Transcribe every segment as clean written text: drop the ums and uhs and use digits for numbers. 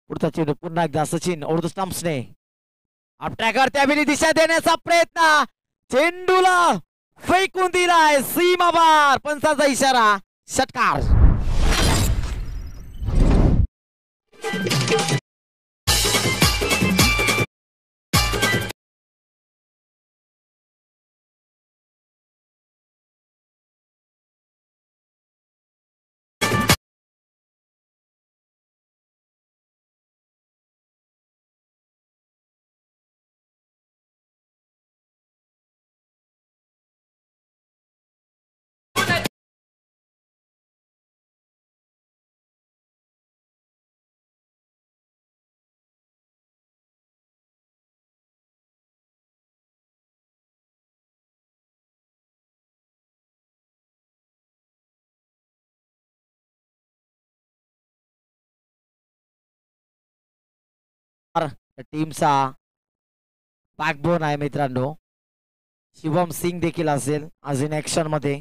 पुढचा चेंडू पुन्हा एकदा सचिन ओढतो स्टंप्सने. अपट्रॅकर त्यावेळी दिशा देण्याचा प्रयत्न, चेंडूला फेकून दिलाय सीमा पार. पंचाचा इशारा, षटकार. टीमचा बॅकबोन आहे मित्रांनो. शिवम सिंग देखील असेल आज इन ऍक्शन मध्ये.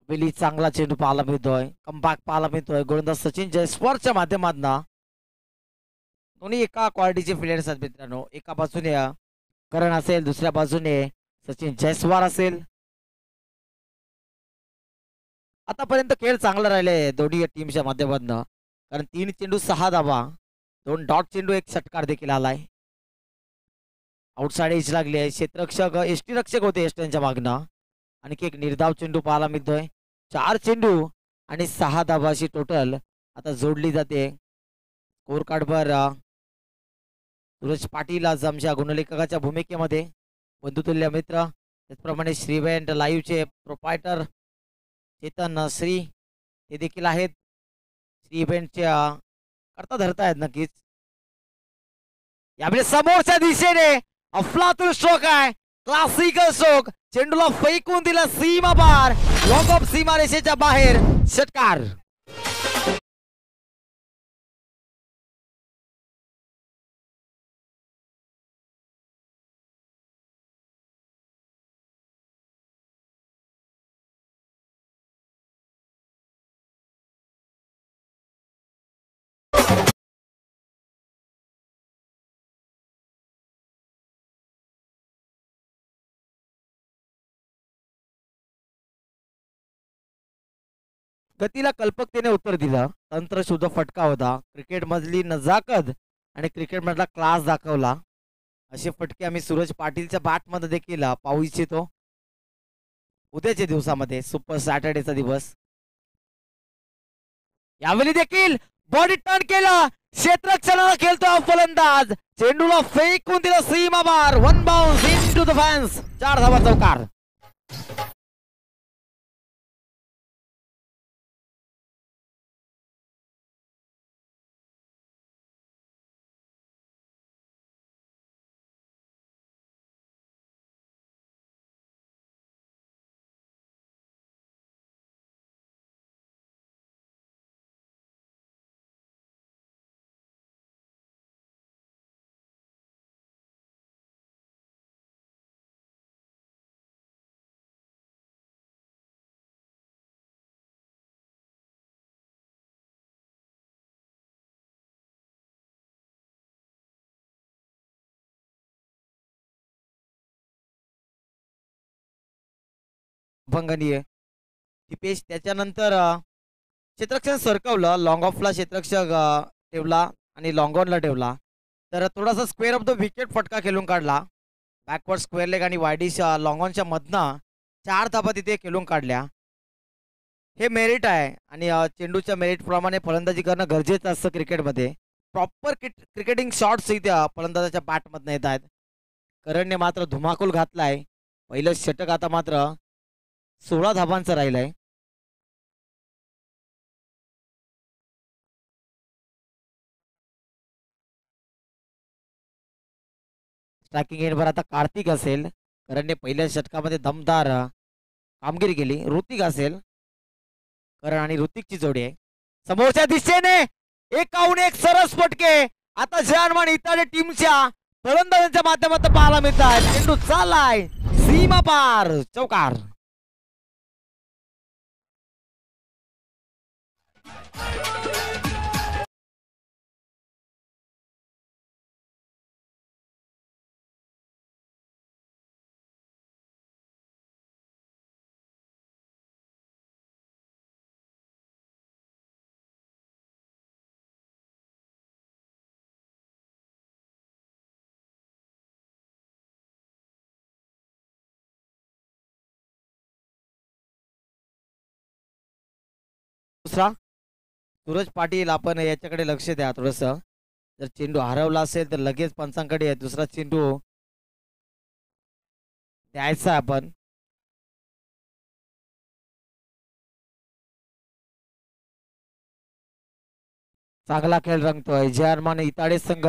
वेली चांगला चेंडू पाहायला मिळतोय, कमबॅक पाहायला मिळतोय गोलंदाज सचिन जयस्वालच्या माध्यमातून. दोन्ही एका क्वालिटीचे प्लेयर्स आहेत मित्रांनो. एका बाजूने करण असेल, दुसऱ्या बाजूने सचिन जयस्वाल असेल. आतापर्यंत खेळ चांगला राहिले दोन्ही टीमच्या माध्यमातून, कारण 3 चेंडू 6 धावा, 2 डॉट चेंडू 1 षटकार देखील आलाय. आउटसाइड एज लागली आहे. क्षेत्ररक्षक एसटी रक्षक होते एस्टनच्या मागणं. आणखी एक निर्धाव चेंडू पाहायला मिळतोय. 4 चेंडू आणि 6 धावाची टोटल आता जोडली जाते. स्कोर कार्डवर सूरज पाटील आज आमच्या गुणलेखकाच्या भूमिकेमध्ये, बंधुतुल्य मित्र. त्याचप्रमाणे श्रीवेंट लाईव्हचे प्रोपायटर चेतन श्री ते देखील आहेत. श्री इव्हेंटच्या करता धरता आहेत नक्कीच. यावेळी समोरच्या दिशेने अफलातून स्ट्रोक आहे, क्लासिकल स्ट्रोक. चेंडूला फेकून दिला सीमा पार, लॉंग ऑफ सीमा रेषेच्या बाहेर, षटकार. गतीला कल्पकतेने उत्तर दिलं. तंत्रशुद्ध फटका होता. क्रिकेट मधली नजाकत आणि क्रिकेट मधला क्लास दाखवला. असे फटके आम्ही सूरज पाटीलच्या बॅटमध्ये देखील पाहू इच्छितो. उद्याच्या दिवसामध्ये सुपर सॅटर्डेचा दिवस. यावेळी देखील बॉडी टर्न केला, क्षेत्ररक्षणाला खेळतो फलंदाज. चेंडूला फेकून दिला सीमा पार, 1 बाउन्स इनटू द फॅन्स. 4 धावा चौकार. भंगनीय टिपेश. त्याच्यानंतर क्षेत्ररक्षण सरकवलं, लॉंग ऑफला क्षेत्ररक्षक ठेवला आणि लॉंग ऑनला ठेवला. तर थोडासा स्क्वेअर ऑफ द विकेट फटका खेळून काढला. बॅकवर्ड स्क्वेअर लेग आणि वायडिश लॉंग ऑनच्या मधनं 4 धाबा तिथे खेळून काढल्या. हे मेरिट आहे आणि चेंडूच्या मेरिट प्रमाणे फलंदाजी करणं गरजेचं असतं क्रिकेटमध्ये. प्रॉपर क्रिकेटिंग शॉट्स इथे फलंदाजाच्या बॅटमधनं येत आहेत. करणने मात्र धुमाकूल घातलाय. पहिलं षटक आता मात्र 16 धाबांचं राहिलंय. स्ट्रायकिंग एंडवर आता कार्तिक असेल. करणने पहिल्या षटकामध्ये दमदार कामगिरी केली. ऋतिक असेल. करण आणि ऋतिकची जोडी आहे. समोरच्या दिशेने 1 सरस फटके आता जर्मन इत्यादी टीमच्या फलंदाजांच्या माध्यमातून पाहायला मिळतात. चेंडू चाललाय सीमा पार, चौकार. दुसरा सूरज पाटील, आपण याच्याकडे लक्ष द्या थोडस. जर चेंडू हरवला असेल तर लगेच पंचांकडे दुसरा चेंडू द्यायचा आपण. चांगला खेळ रंगतोय. जर्मन इताडे संघ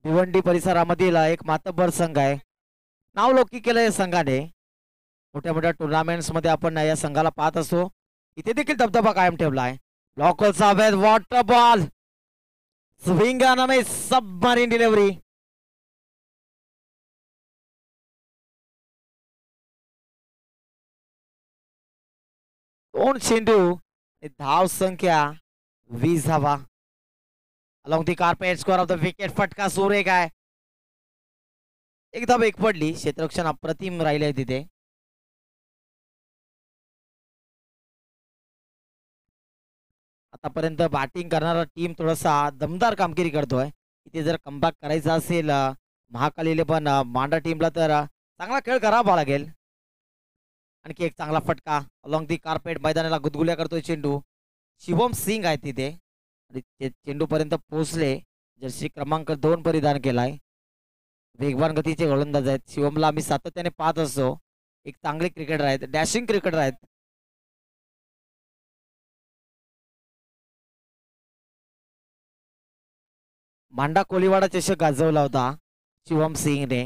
भिवंडी परिसरामधील एक मातब्बर संघ आहे. नावलौकिक केलं या संघाने. मोठ्या मोठ्या टुर्नामेंट्स मध्ये आपण या संघाला पाहत असतो. इथे देखील दबदबा कायम ठेवला आहे. लॉकलचा वेद वॉटर बॉल स्विंग में सबमरीन डिलिव्हरी. दोन चेंडू, धाव संख्या 20 धावा. Along the carpet score of the wicket. फटका सुर एक आहे. एक धाव एक पडली. क्षेत्ररक्षण अप्रतिम राहिले तिथे. आतापर्यंत बॅटिंग करणारा टीम थोडासा दमदार कामगिरी करतोय. इथे जर कमबॅक करायचा असेल महाकालीले पण मांडा टीमला तर चांगला खेळ करावा लागेल. आणखी एक चांगला फटका अलॉंग दी कार्पेट. मैदानाला गुदगुल्या करतोय चेंडू. शिवम सिंग आहे तिथे आणि ते चेंडू पर्यंत पोहोचले. जर्सी क्रमांक 2 परिधान केलाय. वेगवान गतीचे गोलंदाज आहेत. शिवमला आम्ही सातत्याने पाहत असतो. एक चांगले क्रिकेटर आहेत. डॅशिंग क्रिकेटर आहेत. मांडा कोलीवाडा चषक गाजवला होता शिवम सिंगने.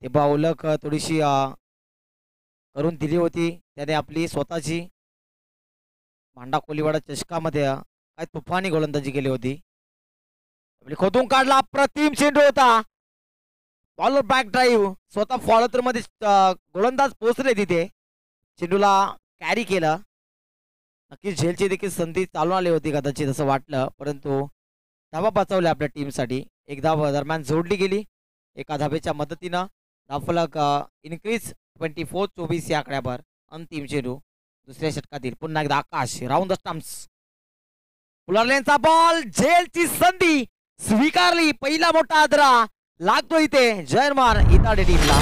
ते बावलक थोडीशी करून दिली होती त्याने आपली स्वतःची. मांडा कोलीवाडा चषकामध्ये काय तुफानी गोलंदाजी केली होती. आपली खोदून काढला. अप्रतिम चेंडू होता. Bowler back drive. स्वतः फॉलोथ्रो मध्ये गोलंदाज पोहोचले तिथे. चेंडूला कॅरी केलं. नक्कीच झेलची देखील संधी चालून आली होती कदाचित असं वाटलं, परंतु धावा बचावल्या आपल्या टीमसाठी. एक धाव दरम्यान जोडली गेली. एका धावेच्या मदतीनं धावफलक इन्क्रीज 24-24 या आकड्यावर. अंतिम चेंडू दुसऱ्या षटकातील. पुन्हा एकदा आकाश राऊंड द स्टंप्स. पुलरलेनचा बॉल. झेलची संधी स्वीकारली. पहिला मोठा आदरा लागतो इथे जयमान इताडे टीमला.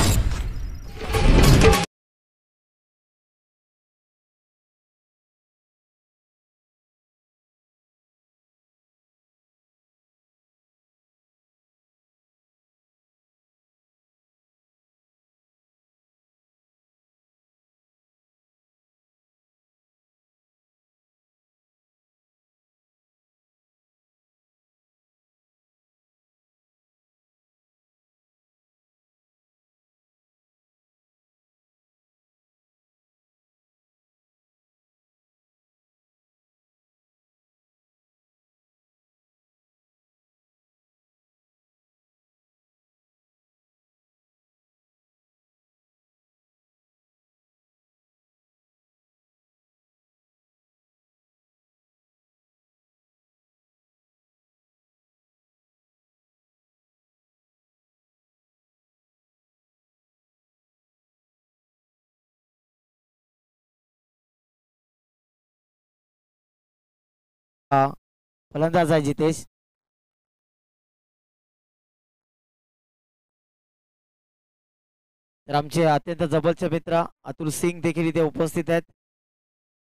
फलंदाज आहे जितेश. तर आमचे अत्यंत जवळचे मित्र अतुल सिंग देखील इथे उपस्थित आहेत.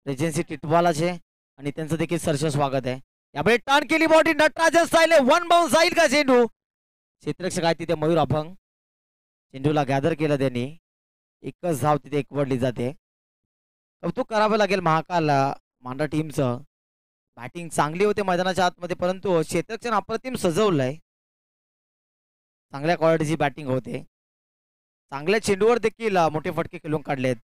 रेजन्सी टिटवालाचे आणि त्यांचं देखील सरस स्वागत आहे. यामुळे टर्न केली body. Natarajan style. One bounce जाईल का चेंडू. क्षेत्ररक्षक आहे तिथे मयूर अभंग. चेंडूला गॅदर केलं त्यांनी. एकच धाव तिथे एकवडली जाते. कौतुक करावं लागेल महाकाल मांडा टीमचं. बॅटिंग चांगली होते मैदानाच्या आतमध्ये, परंतु क्षेत्ररक्षण अप्रतिम सजवलंय. चांगल्या क्वालिटीची बॅटिंग होते. चांगल्या चेंडूवर देखील मोठे फटके खेळून काढलेत.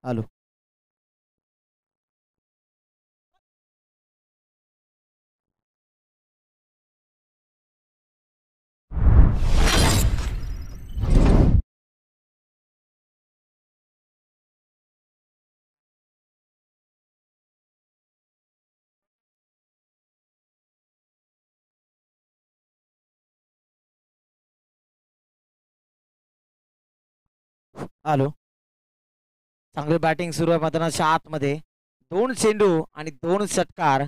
आलो. आलो. चांगली बॅटिंग सुरू आहे मैदानाच्या आतमध्ये. 2 चेंडू आणि 2 षटकार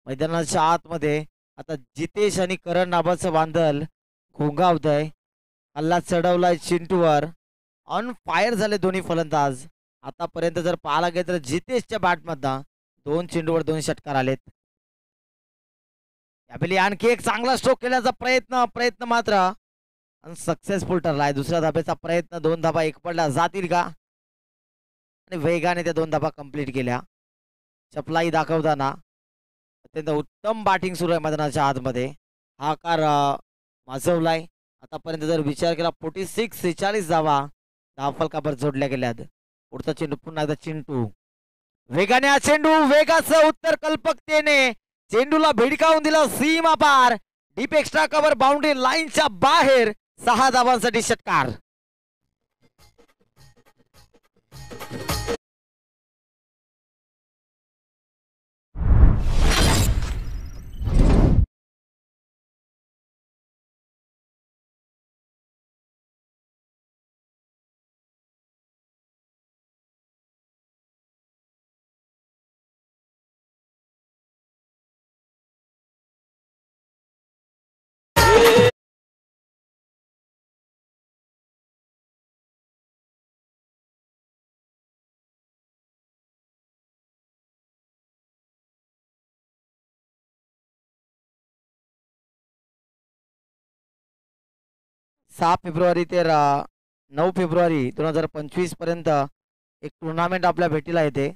मैदानाच्या आतमध्ये. आता जितेश आणि करण नावाचं बांधल घोंगावतंय. हल्ला चढवलाय चिंटूवर. ऑन फायर झाले दोन्ही फलंदाज. आतापर्यंत जर पाहायला गेलं तर जितेशच्या बॅटमधनं 2 चेंडूवर 2 षटकार आलेत. यावेळी आणखी एक चांगला स्ट्रोक केल्याचा प्रयत्न मात्र सक्सेसफुल ठरलाय. दुसऱ्या धाब्याचा प्रयत्न, 2 धाबा एक पडल्या जातील का? आणि वेगाने त्या 2 धाबा कंप्लीट केल्या. चपलाई दाखवताना अत्यंत उत्तम बॅटिंग सुरू आहे मैदानाच्या आतमध्ये. हा कार वाजवलाय. आतापर्यंत जर विचार केला 46 धावा फलकावर जोडल्या गेल्यात. पुढचा चेंडू पुन्हा एकदा चिंटू. वेगाने हा चेंडू, वेगाचं उत्तर कल्पकतेने चेंडूला भिडकावून दिला सीमा पार. डीप एक्स्ट्रा कव्हर बाउंड्री लाईनच्या बाहेर. 6 धावांसाठी षटकार. सहा फेब्रुवारी ते 9 फेब्रुवारी 2025 पर्यंत एक टुर्नामेंट आपल्या भेटीला येते.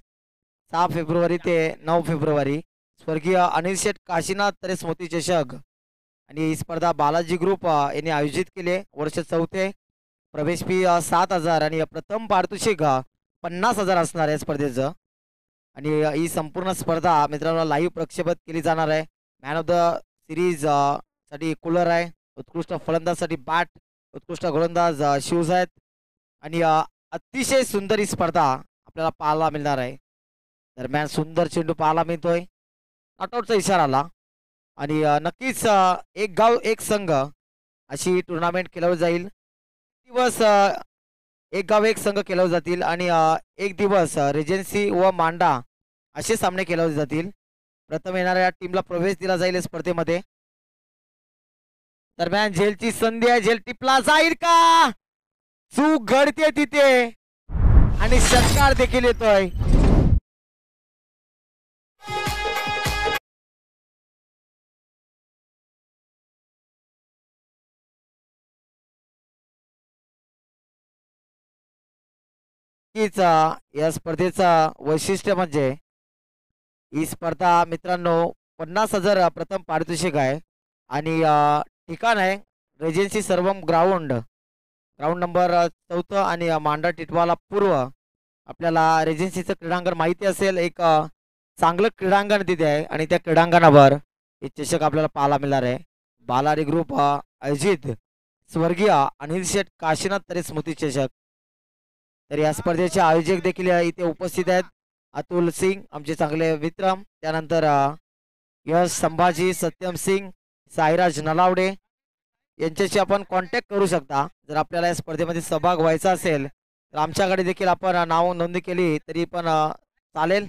6 फेब्रुवारी ते 9 फेब्रुवारी स्वर्गीय अनिल शेठ काशीनाथ तरे स्मृती चषक आणि ही स्पर्धा बालाजी ग्रुप यांनी आयोजित केली. वर्ष 4. प्रवेश फी 7,000 आणि प्रथम पारितोषिक 50,000 असणार आहे स्पर्धेचं. आणि ही संपूर्ण स्पर्धा मित्रांनो लाईव्ह प्रक्षेपित केली जाणार आहे. मॅन ऑफ द सिरीज साठी कूलर आहे. उत्कृष्ट फलंदाजसाठी बॅट, उत्कृष्ट गोलंदाज शूज आहेत. आणि अतिशय सुंदर ही स्पर्धा आपल्याला पाहायला मिळणार आहे. दरम्यान सुंदर चेंडू पाहायला मिळतोय. नॉटआउटचा इशारा आला. आणि नक्कीच एक गाव एक संघ अशी टुर्नामेंट केली जाईल. दिवस एक गाव एक संघ केले जातील आणि एक दिवस रेजन्सी व मांडा असे सामने केले जातील. प्रथम येणाऱ्या टीमला प्रवेश दिला जाईल स्पर्धेमध्ये. दरम्यान झेलची संधी आहे. झेल टिपला जाईल का? चूक घडते तिथे आणि षटकार देखील येतोय. या स्पर्धेचा वैशिष्ट्य म्हणजे ही स्पर्धा मित्रांनो 50,000 प्रथम पारितोषिक आहे. आणि ठिकाण आहे रेजन्सी सर्वम ग्राउंड नंबर 4 आणि मांडा टिटवाला पूर्व. आपल्याला रेजन्सीचं क्रीडांगण माहिती असेल. एक चांगलं क्रीडांगण तिथे आहे आणि त्या क्रीडांगणावर हे चषक आपल्याला पाहायला मिळणार आहे. बालारी ग्रुप आयोजित स्वर्गीय अनिल शेठ काशीनाथ तरे स्मृती चषक. तर या स्पर्धेचे आयोजक देखील इथे उपस्थित आहेत. अतुल सिंग आमचे चांगले मित्र. त्यानंतर यश संभाजी, सत्यम सिंग, साईराज नलावडे यांच्याशी आपण कॉन्टॅक्ट करू शकता. जर आपल्याला या स्पर्धेमध्ये सहभाग व्हायचा असेल तर आमच्याकडे देखील आपण नाव नोंदणी केली तरी पण चालेल.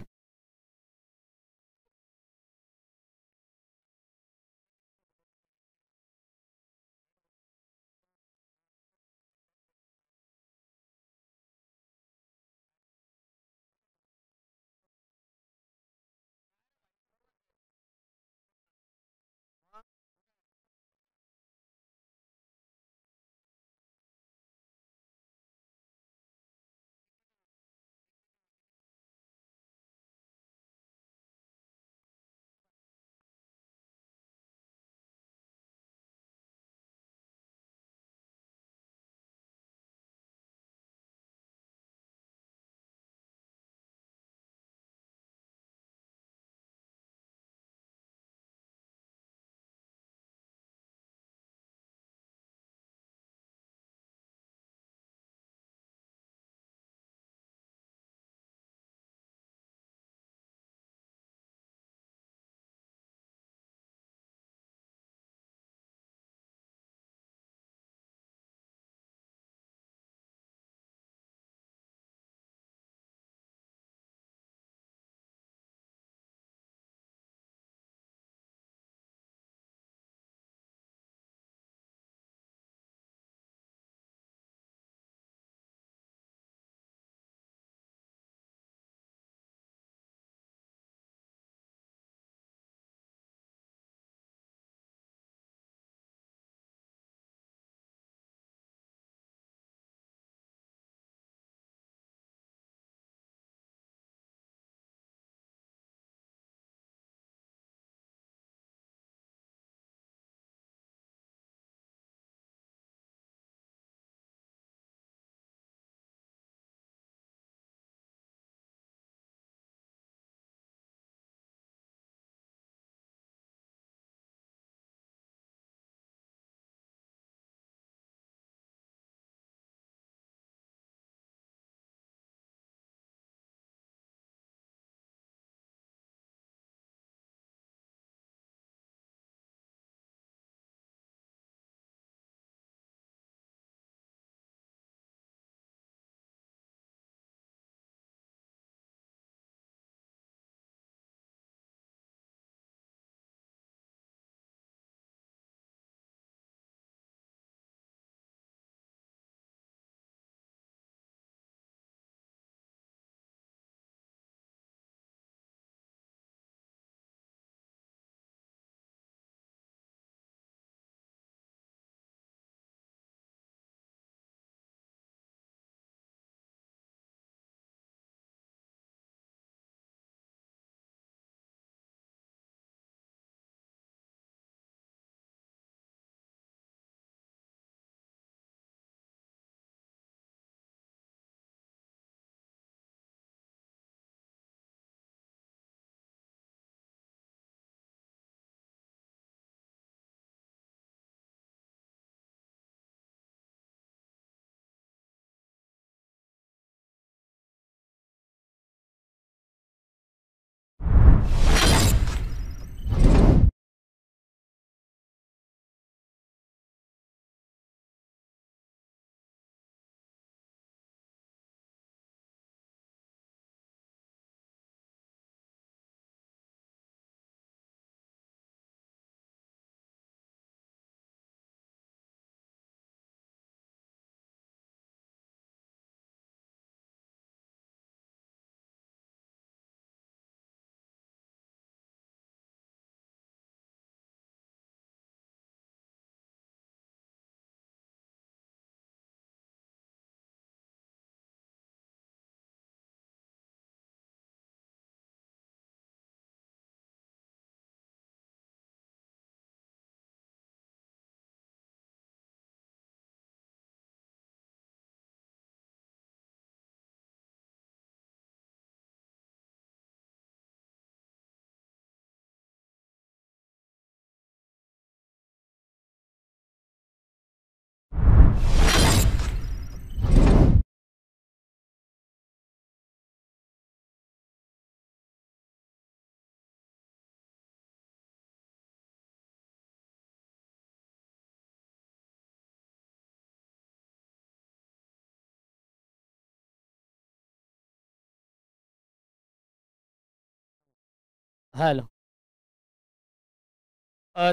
Hello.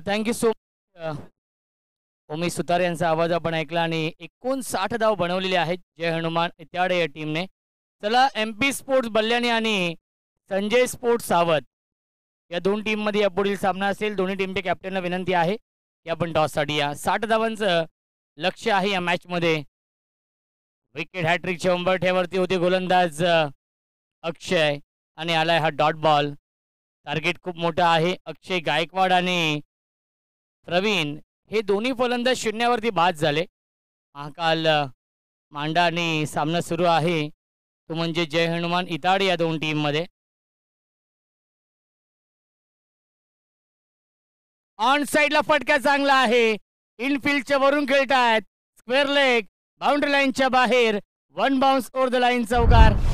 Thank you so much. Umesh Sutar यांचा आवाज आपण ऐकला आणि 59 धाव बनवलेले आहेत जय हनुमान इत्याडे या टीमने. चला MP स्पोर्ट्स बल्ल्याने आणि संजय स्पोर्ट्स सावत या दोन टीममध्ये यापुढील सामना असेल. दोन्ही टीमच्या कॅप्टनला विनंती आहे की आपण टॉससाठी या. 60 धावांचं लक्ष आहे या मॅचमध्ये. विकेट हॅट्रिकच्या उंबरठ्यावरती होते गोलंदाज अक्षय आणि आलाय हा डॉट बॉल. टार्गेट खूप मोठा आहे. अक्षय गायकवाड आणि प्रवीण हे दोन्ही फलंदाज शून्यावरती बाद झाले. महाकाल मांडा आणि सामना सुरू आहे तो म्हणजे जय हनुमान इताडे या दोन टीममध्ये. ऑन साईडला फटका चांगला आहे. इनफिल्डच्या वरून खेळतायत. स्क्वेअर लेग बाउंड्री लाईनच्या बाहेर. One bounce over the line चौकार.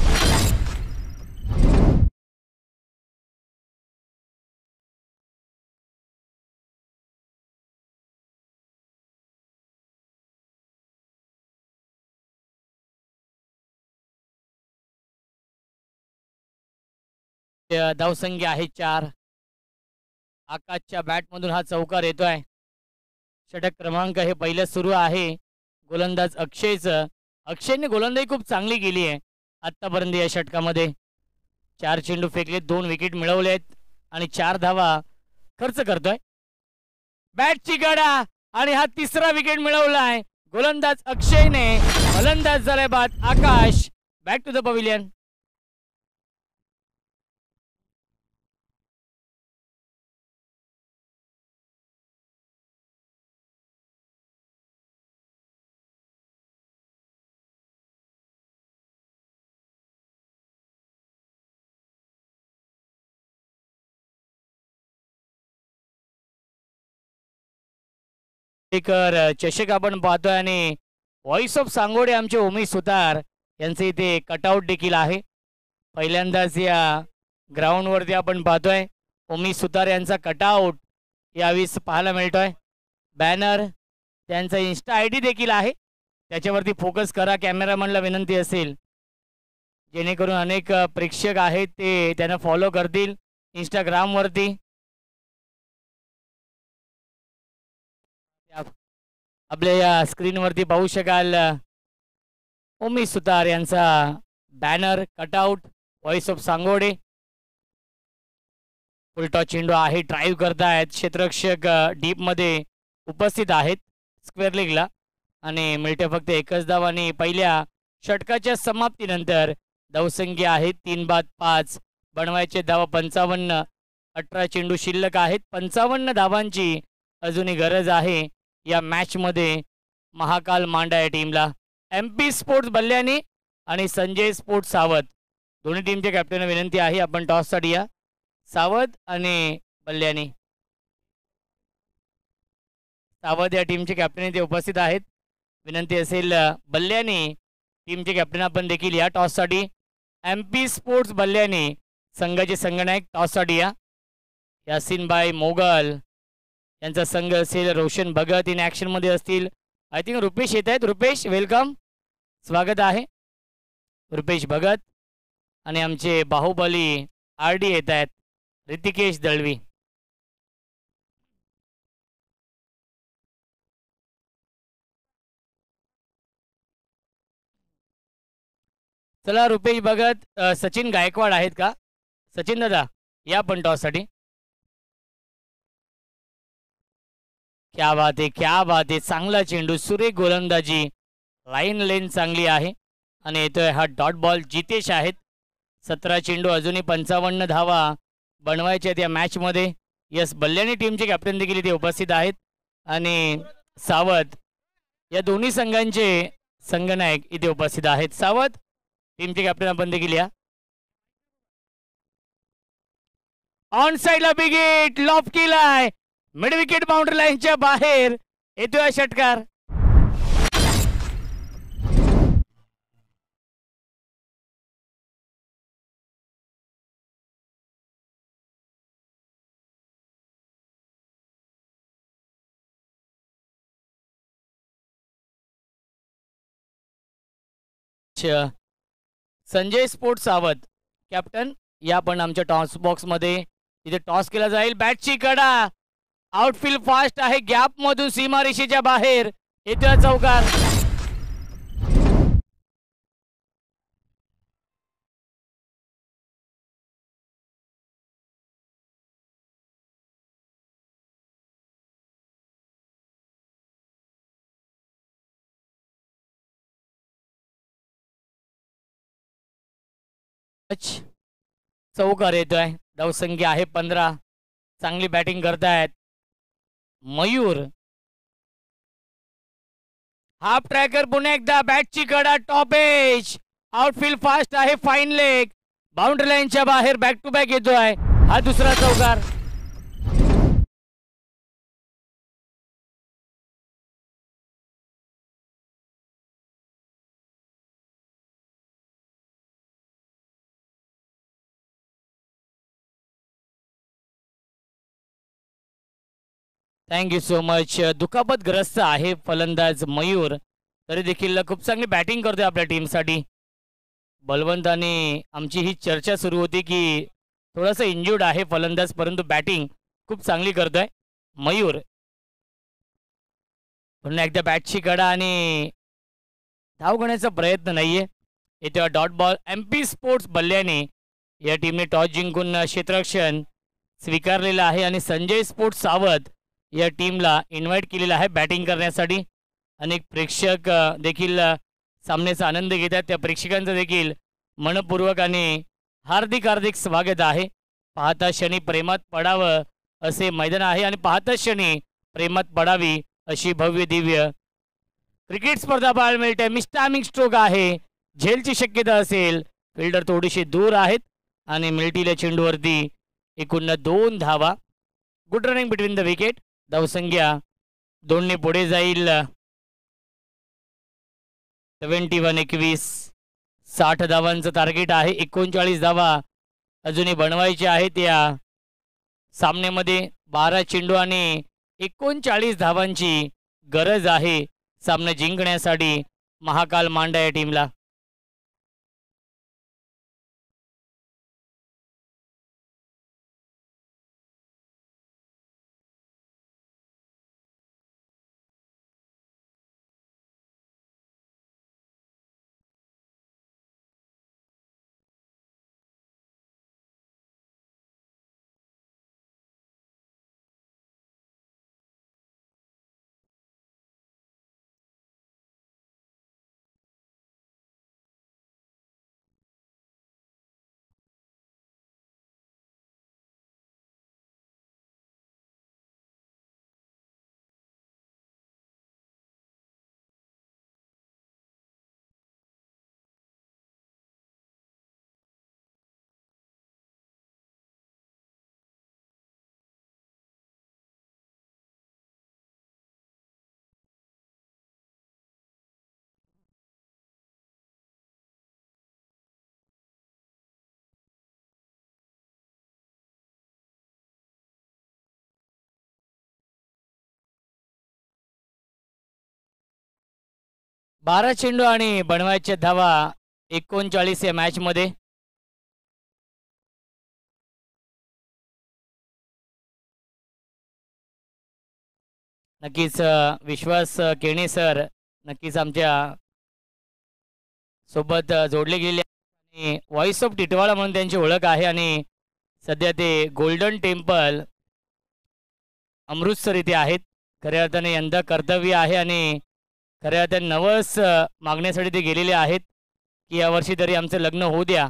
धावसंख्या आहे 4. आकाशच्या बॅटमधून हा चौकार येतोय. षटक क्रमांक हे पहिलं सुरू आहे गोलंदाज अक्षयचं. अक्षयने गोलंदाजी खूप चांगली केली आहे आत्तापर्यंत या षटकामध्ये. 4 चेंडू फेकलेत, 2 विकेट मिळवलेत आणि 4 धावा खर्च करतोय. बॅटची गडा आणि हा तिसरा विकेट मिळवलाय गोलंदाज अक्षयने. फलंदाज झालाय बाद Akash. Back to the pavilion. चषक आपण पाहतोय आणि व्हॉइस ऑफ सांगोडे आमचे उमेश सुतार यांचे इथे कटआउट देखील आहे. पहिल्यांदाच या ग्राउंडवरती आपण पाहतोय उमेश सुतार यांचा कटआउट यावेळेस पाहायला मिळतोय. बॅनर त्यांचा इन्स्टा ID देखील आहे, त्याच्यावरती फोकस करा. कॅमेरामॅनला विनंती असेल जेणेकरून अनेक प्रेक्षक आहेत ते त्यांना फॉलो करतील इंस्टाग्रामवरती. आपल्या या स्क्रीनवरती पाहू शकाल उमेश सुतार यांचा banner cutout voice of Sangode. उलटा चेंडू आहे. ड्राईव्ह करतायत क्षेत्ररक्षक डीपमध्ये उपस्थित आहेत स्क्वेअर लेगला आणि मिळते फक्त एकच धाव. आणि पहिल्या षटकाच्या समाप्तीनंतर धावसंख्या आहे 3 बाद 5. बनवायचे धावा 55. 18 चेंडू शिल्लक आहेत. 55 धावांची अजूनही गरज आहे या मॅचमध्ये महाकाल मांडा या टीमला. MP स्पोर्ट्स बल्ल्याने आणि संजय स्पोर्ट्स सावत दोन्ही टीमच्या कॅप्टनला विनंती आहे आपण टॉससाठी या. सावत आणि बल्ल्याने. सावत या टीमचे कॅप्टन ते उपस्थित आहेत. विनंती असेल बल्ल्याने टीमचे कॅप्टन आपण देखील या टॉससाठी. MP स्पोर्ट्स बल्ल्याने संघाचे संघनायक टॉससाठी या. यासिन बाई मोगल यांचा संघ असेल. रोशन भगत इन ॲक्शनमध्ये असतील. आय थिंक रुपेश येत आहेत. रुपेश वेलकम, स्वागत आहे रुपेश भगत. आणि आमचे बाहुबली RD येत आहेत ऋतिकेश दळवी. चला रुपेश भगत, सचिन गायकवाड आहेत का? सचिन दादा या पण टॉससाठी. क्या बात आहे, क्या बात आहे. चांगला चेंडू, सुरेख गोलंदाजी, लाईन लेन चांगली आहे आणि येतोय हा डॉट बॉल. जितेश आहेत. 17 चेंडू, अजूनही 55 धावा बनवायच्या आहेत या मॅचमध्ये. यस, बल्ल्याने टीमचे कॅप्टन देखील इथे उपस्थित आहेत आणि सावत या दोन्ही संघांचे संघनायक इथे उपस्थित आहेत. सावत टीमचे कॅप्टन आपण देखील या. ऑन साइडला बिग हिट लॉफ केलाय. मिड विकेट बाउंड्री लाईनच्या बाहेर येतोय षटकार. संजय स्पोर्ट्स सावत कॅप्टन या पण आमच्या टॉस बॉक्समध्ये इथे टॉस केला जाईल. बॅटची कडा, आउटफील्ड फास्ट आहे, गॅप मधून सीमारेषेच्या बाहेर येतोय चौकार. चौकार येतोय. धावसंख्या आहे 15. चांगली बॅटिंग करतायत मयूर. हाफ ट्रॅकर पुन्हा एकदा, बॅटची कडा, टॉप एज, आउटफील्ड फास्ट आहे, फाईन लेग, बाउंड्री लाईनच्या बाहेर बॅक टू बॅक येतोय. हा दुसरा चौकार. Thank you so much. दुखापतग्रस्त आहे फलंदाज मयूर, तरी देखील खूप चांगली बॅटिंग करतोय आपल्या टीमसाठी. बलवंताने आमची ही चर्चा सुरू होती की थोडंसं इंज्युर्ड आहे फलंदाज, परंतु बॅटिंग खूप चांगली करतोय मयूर. पुन्हा एकदा बॅटची कडा आणि धाव घेण्याचा प्रयत्न नाहीये. येथे डॉट बॉल. MP स्पोर्ट्स बल्ल्याने या टीमने टॉस जिंकून क्षेत्ररक्षण स्वीकारलेलं आहे आणि संजय स्पोर्ट्स सावध या टीमला इन्व्हाइट केलेलं आहे बॅटिंग करण्यासाठी. अनेक प्रेक्षक देखील सामन्याचा आनंद घेतात. त्या प्रेक्षकांचं देखील मनपूर्वक आणि हार्दिक हार्दिक स्वागत आहे. पाहता क्षणी प्रेमात पडावं असे मैदान आहे आणि पाहता क्षणी प्रेमात पडावी अशी भव्य दिव्य क्रिकेट स्पर्धा पाहायला मिळते. मिस्टामिंग स्ट्रोक आहे, झेलची शक्यता असेल. फिल्डर थोडीशी दूर आहेत आणि मिल्टील्या चेंडूवरती एकूण 2 धावा. Good running between the wicket. धावसंख्या 2ने पुढे जाईल. 71-21. 60 धावांचं टार्गेट आहे. 39 धावा अजूनही बनवायचे आहेत या सामन्यामध्ये. 12 चेंडू आणि 39 धावांची गरज आहे सामना जिंकण्यासाठी महाकाल मांडा या टीमला. बारा चेंडू आणि बनवायच्या धावा 39 या मॅच मध्ये. नक्कीच विश्वास केणे सर नक्कीच आमच्या सोबत जोडले गेले आणि व्हॉइस ऑफ टिटवाळा म्हणून त्यांची ओळख आहे आणि सध्या ते गोल्डन टेम्पल अमृतसर इथे आहेत. खऱ्या अर्थाने यंदा कर्तव्य आहे आणि खऱ्या अर्थाने नवस मागण्यासाठी ते गेलेले आहेत की यावर्षी तरी आमचं लग्न होऊ द्या,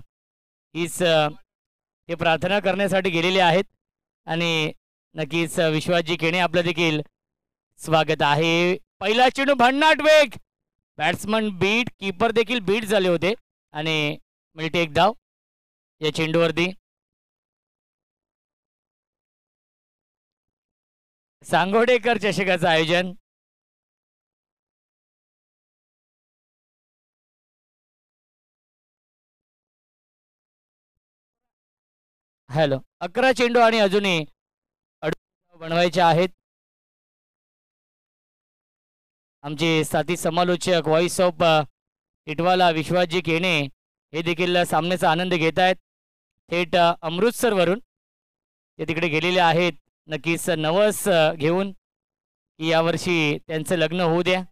हीच ते प्रार्थना करण्यासाठी गेलेले आहेत. आणि नक्कीच विश्वासजी केणे आपलं देखील स्वागत आहे. पहिला चेंडू भन्नाट वेग, बॅट्समन बीट, कीपर देखील बीट झाले होते आणि मिळते एक धाव या चेंडूवरती. सांगोडेकर चषकाचं आयोजन. हॅलो, 11 चेंडू आणि अजूनही बनवायचे आहेत. आमचे साथी समालोचक व्हॉइस ऑफ टिटवाला विश्वासजी केणे हे देखील सामन्याचा आनंद घेत आहेत थेट अमृतसरवरून. ते तिकडे गेलेले आहेत नक्कीच नवस घेऊन की यावर्षी त्यांचं लग्न होऊ द्या.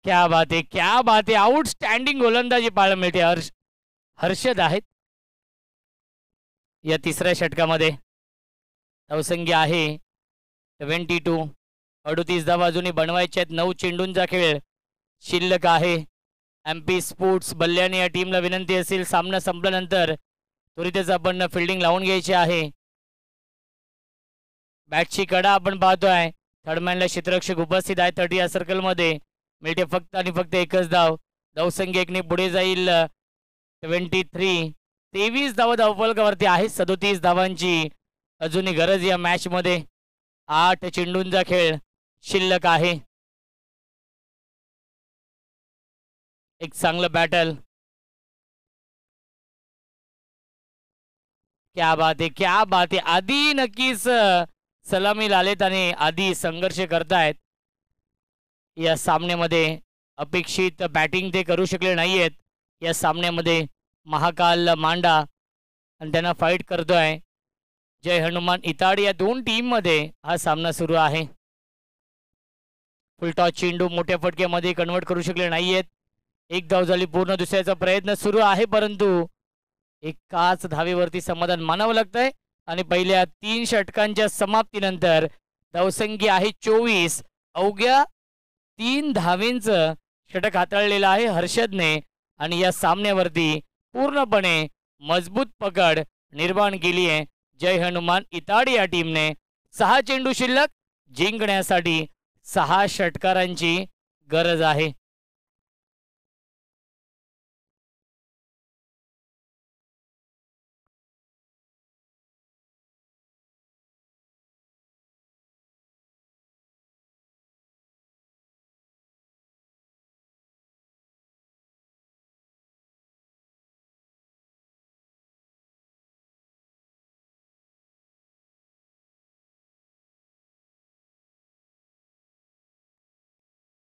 क्या बात आहे, क्या बात आहे. आउटस्टँडिंग गोलंदाजी पाहायला मिळते. हर्षद आहेत या तिसऱ्या षटकामध्ये. धावसंख्या आहे 72. 38 धावा अजूनही बनवायच्या आहेत. 9 चेंडूंचा खेळ शिल्लक आहे. MP स्पोर्ट्स बल्ल्याने या टीमला विनंती असेल सामना संपल्यानंतर त्वरितच आपण फिल्डिंग लावून घ्यायची आहे. बॅटची कडा आपण पाहतोय. थर्डमॅनला क्षेत्ररक्षक उपस्थित आहे 30 या सर्कलमध्ये. मिळते फक्त आणि फक्त एकच धाव. धावसंख्या एकने पुढे जाईल 23. 23 धावा धावफलकावरती आहे. 37 धावांची अजूनही गरज या मॅचमध्ये. 8 चेंडूंचा खेळ शिल्लक आहे. एक चांगलं बॅटल. क्या बात आहे, क्या बात आहे. आधी नक्कीच सलामी आलेत आणि आधी संघर्ष करतायत या सामन्यामध्ये. अपेक्षित बॅटिंग ते करू शकले नाहीयेत या सामन्यामध्ये. महाकाल मांडा आणि त्यांना फाईट करतोय जय हनुमान इताडी. या दोन टीममध्ये हा सामना सुरू आहे. फुलटॉस चेंडू मोठ्या फटक्यामध्ये कन्वर्ट करू शकले नाहीयेत. एक धाव झाली पूर्ण. दुसऱ्याचा प्रयत्न सुरू आहे परंतु एकाच धावेवरती समाधान मानावं लागतंय. आणि पहिल्या 3 षटकांच्या समाप्तीनंतर धावसंख्या आहे 24. अवघ्या 3 धावेंचं षटक हाताळलेलं आहे हर्षदने आणि या सामन्यावरती पूर्णपणे मजबूत पकड निर्माण केली आहे जय हनुमान इताडी या टीमने. 6 चेंडू शिल्लक. जिंकण्यासाठी 6 षटकारांची गरज आहे.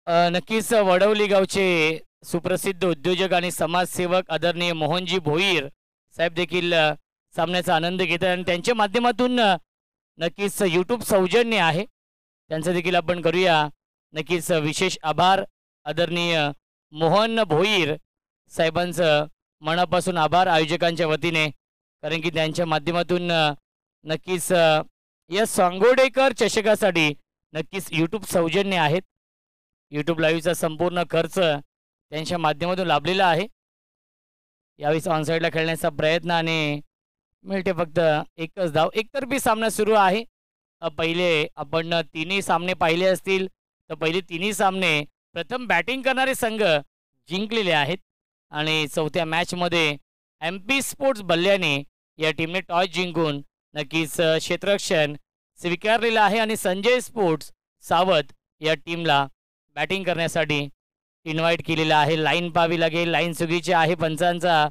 नक्कीच वडवली गावचे सुप्रसिद्ध उद्योजक आणि समाजसेवक आदरणीय मोहनजी भोईर साहेब देखील सामन्याचा आनंद घेतात आणि त्यांच्या माध्यमातून नक्कीच यूट्यूब सौजन्य आहे त्यांचं देखील आपण करूया. नक्कीच विशेष आभार आदरणीय मोहन भोईर साहेबांचं मनापासून आभार आयोजकांच्या वतीने. कारण की त्यांच्या माध्यमातून नक्कीच या सांगोडेकर चषकासाठी नक्कीच यूट्यूब सौजन्य आहेत. यूट्यूब लाईव्हचा संपूर्ण खर्च त्यांच्या माध्यमातून लाभलेला आहे. यावेळी ऑनसाईडला खेळण्याचा प्रयत्न आणि मिळते फक्त एकच धाव. एकतर्फी सामना सुरू आहे. पहिले आपण तिन्ही सामने पाहिले असतील तर पहिले तिन्ही सामने प्रथम बॅटिंग करणारे संघ जिंकलेले आहेत आणि चौथ्या मॅचमध्ये MP स्पोर्ट्स बल्ल्याने या टीमने टॉस जिंकून नक्कीच क्षेत्ररक्षण स्वीकारलेलं आहे आणि संजय स्पोर्ट्स सावध या टीमला बॅटिंग करण्यासाठी इन्व्हाइट केलेला आहे. लाईन पाहावी लागेल. लाईन चुकीची आहे. पंचांचा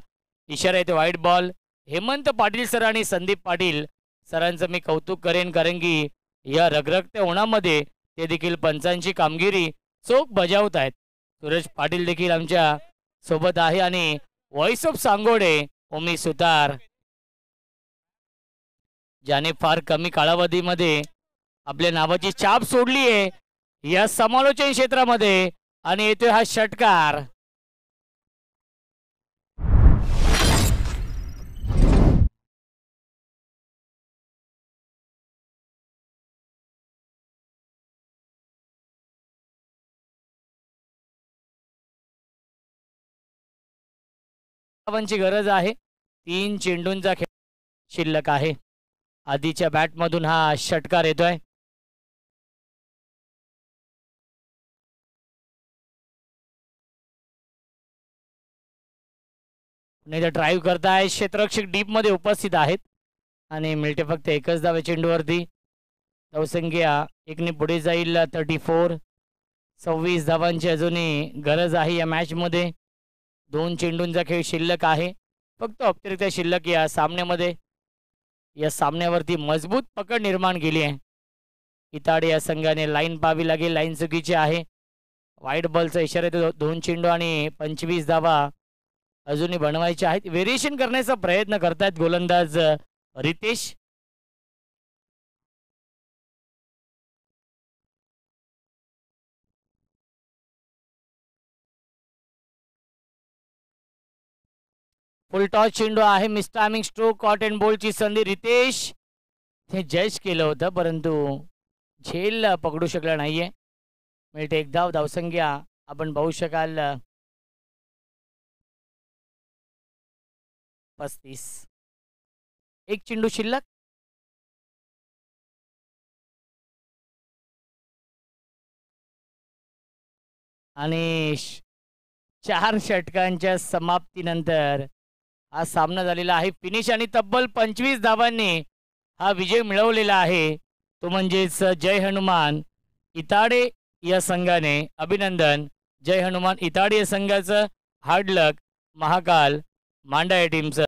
इशारा येतो white ball. Hemant Patil sir आणि संदीप पाटील सरांचं मी कौतुक करेन कारण की या रगरगत्या उन्हामध्ये ते देखील पंचांची कामगिरी चोख बजावत आहेत. सूरज पाटील देखील आमच्या सोबत आहे आणि व्हॉइस ऑफ सांगोडे ओमी सुतार ज्याने फार कमी कालावधीमध्ये आपल्या नावाची छाप सोडली आहे या समालोचन क्षेत्रामध्ये आणि येतोय हा षटकार. धावांची गरज आहे. 3 चेंडूंचा खेळ शिल्लक आहे. आधीच्या बॅटमधून हा षटकार येतोय. नाही तर ड्राईव्ह करताय. क्षेत्ररक्षक डीप मध्ये उपस्थित आहेत आणि मिळते फक्त एकच धाव चेंडूवरती. धावसंख्या एकने पुढे जाईल 34. 26 धावांची अजूनही गरज आहे या मॅचमध्ये. 2 चेंडूंचा खेळ शिल्लक आहे. फक्त औपचारिकता शिल्लक या सामन्यामध्ये. या सामन्यावरती मजबूत पकड निर्माण केली आहे इताडे या संघाने लाईन पाहावी लागेल. लाईन चुकीची आहे. वाईट बॉलचा इशारा येतो. 2 चेंडू आणि 25 धावा अजूनही बनवायचे आहेत. व्हेरिएशन करण्याचा प्रयत्न करतायत गोलंदाज रितेश. फुल टॉस चेंडू आहे. Miss timing stroke caught and बॉलची संधी. रितेश हे जज केलं होतं परंतु झेल पकडू शकला नाहीये. मिळते एक धाव. धावसंख्या आपण पाहू शकाल 35. एक चेंडू शिल्लक. आणि 4 षटकांच्या समाप्तीनंतर हा सामना झालेला आहे. फिनिश आणि तब्बल 25 धावांनी हा विजय मिळवलेला आहे. तो म्हणजेच जय हनुमान इताडे या संघाने. अभिनंदन जय हनुमान इताडे या संघाचं. हार्ड लक महाकाल मांडा या टीमचं.